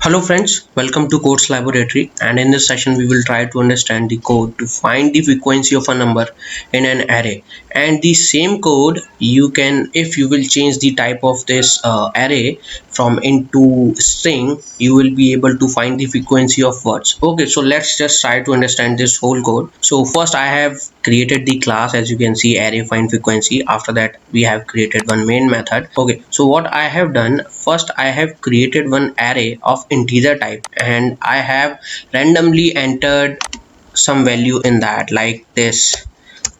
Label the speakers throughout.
Speaker 1: Hello friends, welcome to Codes Laboratory, and in this session we will try to understand the code to find the frequency of a number in an array. And the same code you can, if you will change the type of this array from into string, you will be able to find the frequency of words. Okay, so let's just try to understand this whole code. So first I have created the class, as you can see, array find frequency. After that we have created one main method. Okay, so what I have done, first I have created one array of integer type and I have randomly entered some value in that, like this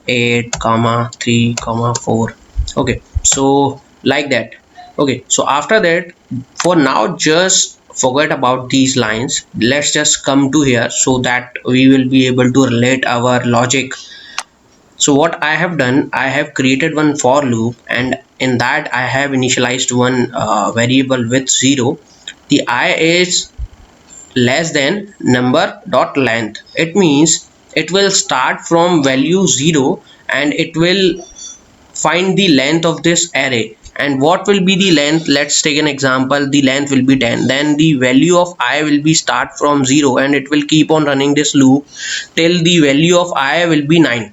Speaker 1: 8 comma 3 comma 4. Okay, so like that. Okay, so after that, for now just forget about these lines. Let's just come to here so that we will be able to relate our logic. So what I have done, I have created one for loop, and in that I have initialized one variable with 0. The I is less than number dot length. It means it will start from value 0 and it will find the length of this array. And what will be the length? Let's take an example. The length will be 10. Then the value of I will be start from 0 and it will keep on running this loop till the value of I will be 9.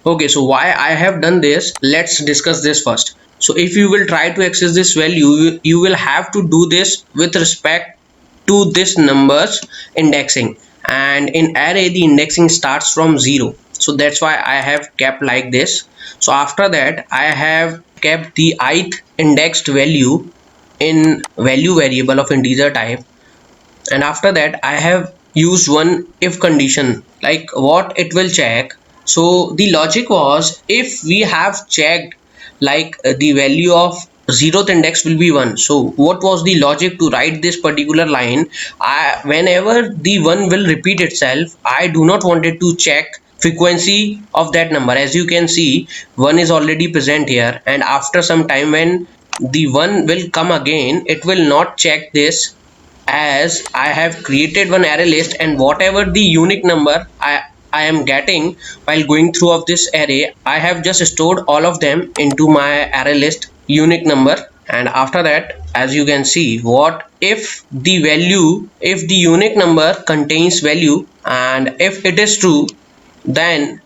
Speaker 1: Okay, so why I have done this, let's discuss this first. So if you will try to access this value, you will have to do this with respect to this numbers indexing, and in array the indexing starts from 0. So that's why I have kept like this. So after that I have kept the ith indexed value in value variable of integer type, and after that I have used one if condition, like what it will check. So the logic was, if we have checked like the value of zeroth index will be 1, so what was the logic to write this particular line? Whenever the 1 will repeat itself, I do not wanted to check frequency of that number. As you can see, 1 is already present here, and after some time when the 1 will come again, it will not check this, as I have created one array list, and whatever the unique number I am getting while going through of this array, I have just stored all of them into my array list unique number. And after that, as you can see, what if the value, if the unique number contains value and if it is true, then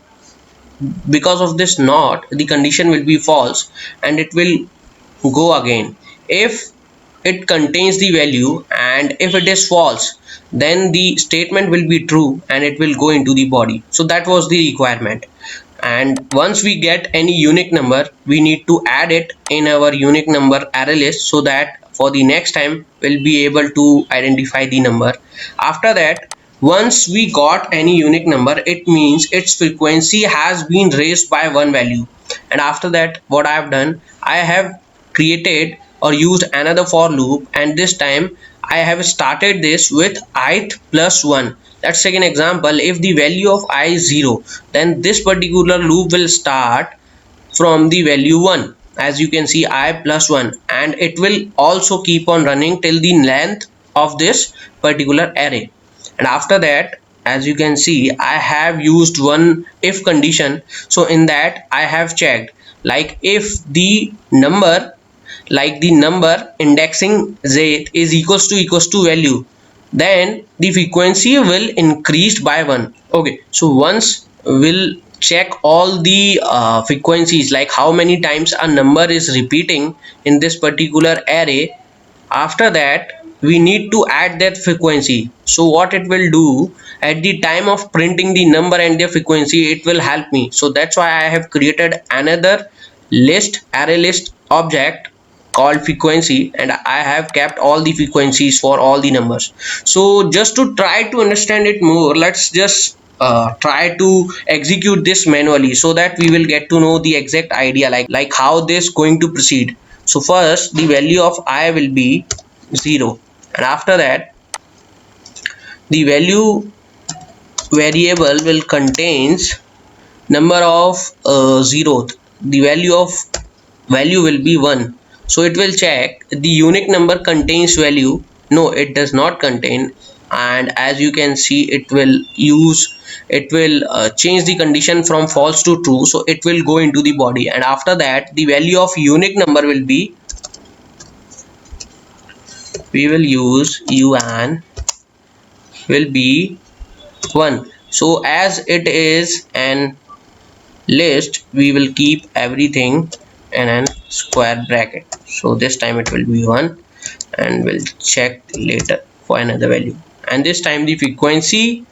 Speaker 1: because of this not, the condition will be false and it will go again. If it contains the value and if it is false, then the statement will be true and it will go into the body. So that was the requirement. And once we get any unique number, we need to add it in our unique number array list, so that for the next time we'll be able to identify the number. After that, once we got any unique number, it means its frequency has been raised by one value. And after that, what I have done, I have created or used another for loop, and this time I have started this with ith plus 1. Let's take an example. If the value of I is 0, then this particular loop will start from the value 1, as you can see, I plus 1, and it will also keep on running till the length of this particular array. And after that, as you can see, I have used one if condition. So in that I have checked, like if the number, like the number indexing z is equals to value, then the frequency will increase by 1. Okay, so once we'll check all the frequencies, like how many times a number is repeating in this particular array. After that, we need to add that frequency. So what it will do, at the time of printing the number and the frequency, it will help me. So that's why I have created another list, array list object called frequency, and I have kept all the frequencies for all the numbers. So just to try to understand it more, let's just try to execute this manually, so that we will get to know the exact idea, like how this going to proceed. So first the value of I will be 0, and after that the value variable will contains number of zeroth. The value of value will be 1. So it will check the unique number contains value. No, it does not contain. And as you can see, it will change the condition from false to true, so it will go into the body. And after that, the value of unique number will be we will use un will be 1. So as it is an list, we will keep everything in a square bracket. So this time it will be 1, and we'll check later for another value. And this time the frequency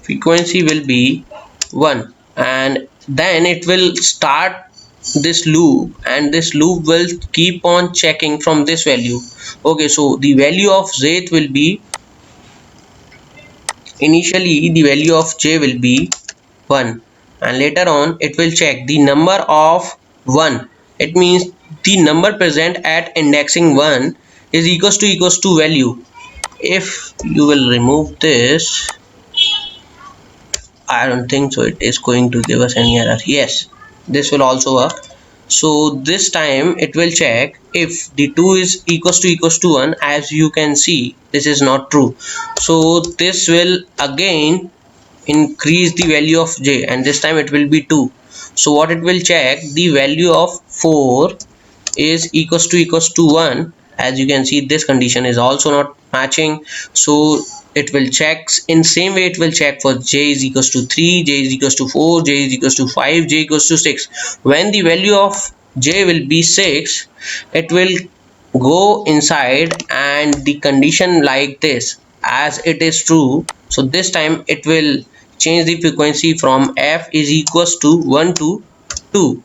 Speaker 1: will be 1, and then it will start this loop, and this loop will keep on checking from this value. Okay, so the value of z will be, initially the value of j will be 1, and later on it will check the number of 1. It means the number present at indexing 1 is equals to value. If you will remove this, I don't think so it is going to give us any error. Yes, this will also work. So this time it will check if the 2 is equals to 1. As you can see, this is not true, so this will again increase the value of j, and this time it will be 2. So what it will check, the value of 4 is equals to 1. As you can see, this condition is also not matching, so it will check in same way. It will check for j is equals to 3, j is equals to 4, j is equals to 5, j equals to 6. When the value of j will be 6, it will go inside and the condition like this, as it is true. So this time it will change the frequency from f is equals to 1 to 2,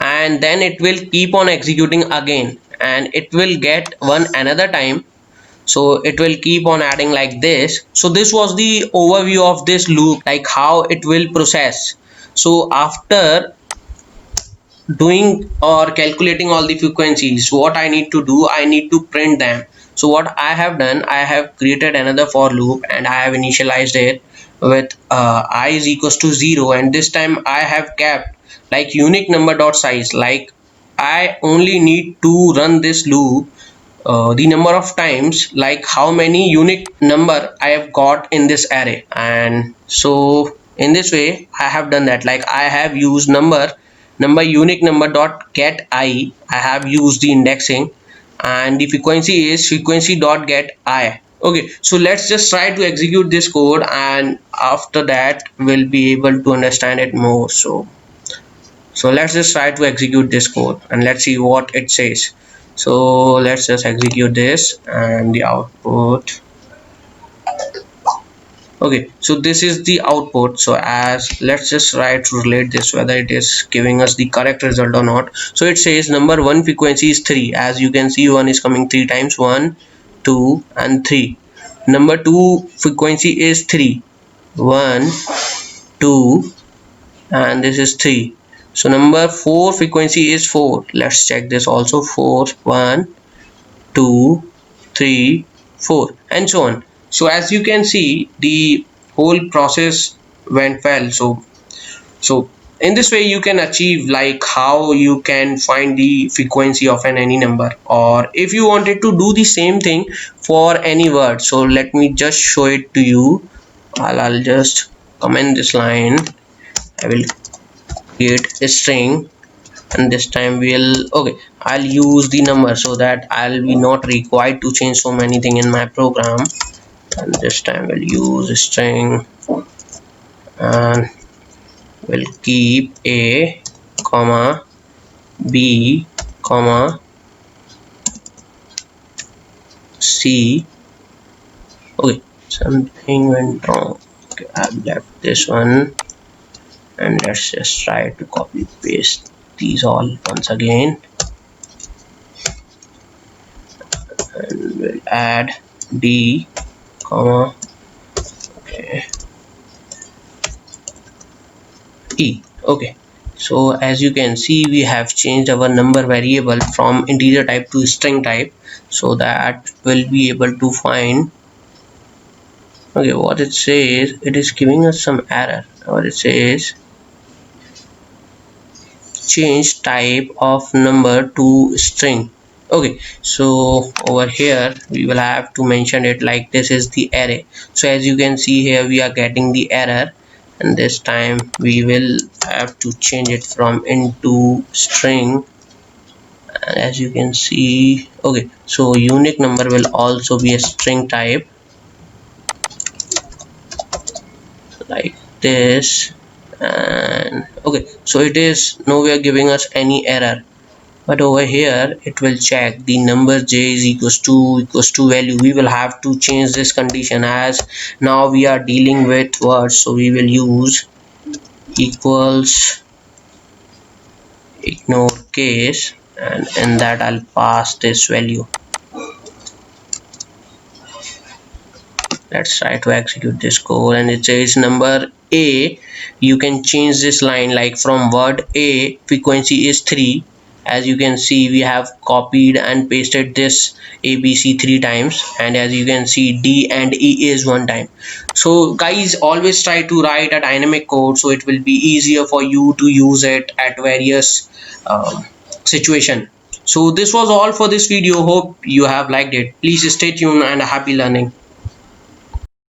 Speaker 1: and then it will keep on executing again, and it will get 1 another time. So it will keep on adding like this. So this was the overview of this loop, like how it will process. So after doing or calculating all the frequencies, what I need to do, I need to print them. So what I have done, I have created another for loop, and I have initialized it with I is equals to 0, and this time I have kept like unique number dot size. Like I only need to run this loop the number of times, like how many unique number I have got in this array. And so in this way I have done that. Like I have used number unique number dot get I have used the indexing, and the frequency is frequency dot get I. Okay, so let's just try to execute this code, and after that we'll be able to understand it more. So let's just try to execute this code, and let's see what it says. So let's just execute this, and the output. Okay, so this is the output. So as let's just try to relate this, whether it is giving us the correct result or not. So it says number 1 frequency is 3. As you can see, 1 is coming 3 times, 1, 2 and 3. Number 2 frequency is 3, 1, 2 and this is 3. So number 4 frequency is 4. Let's check this also. 4, 1, 2, 3, 4 and so on. So as you can see, the whole process went well. So in this way you can achieve like how you can find the frequency of any number, or if you wanted to do the same thing for any word. So let me just show it to you. I'll just comment this line. I will create a string, and this time I'll use the number so that I'll be not required to change so many things in my program. And this time we'll use a string, and we'll keep a comma b comma c. Okay, something went wrong. Okay, I've left this one, and let's just try to copy paste these all once again, and we'll add d comma e. Okay, so as you can see, we have changed our number variable from integer type to string type, so that we'll be able to find. Okay, what it says, it is giving us some error. What it says, change type of number to string. Okay, so over here we will have to mention it like this is the array. So as you can see here, we are getting the error, and this time we will have to change it from into string, and as you can see, okay, so unique number will also be a string type like this. And okay, so it is nowhere giving us any error, but over here it will check the number j is equals to value. We will have to change this condition, as now we are dealing with words, so we will use equals ignore case, and in that I'll pass this value. Let's try to execute this code, and it says number a, you can change this line like from word a frequency is 3. As you can see, we have copied and pasted this abc 3 times, and as you can see, d and e is 1 time. So guys, always try to write a dynamic code so it will be easier for you to use it at various situation. So this was all for this video. Hope you have liked it. Please stay tuned and happy learning.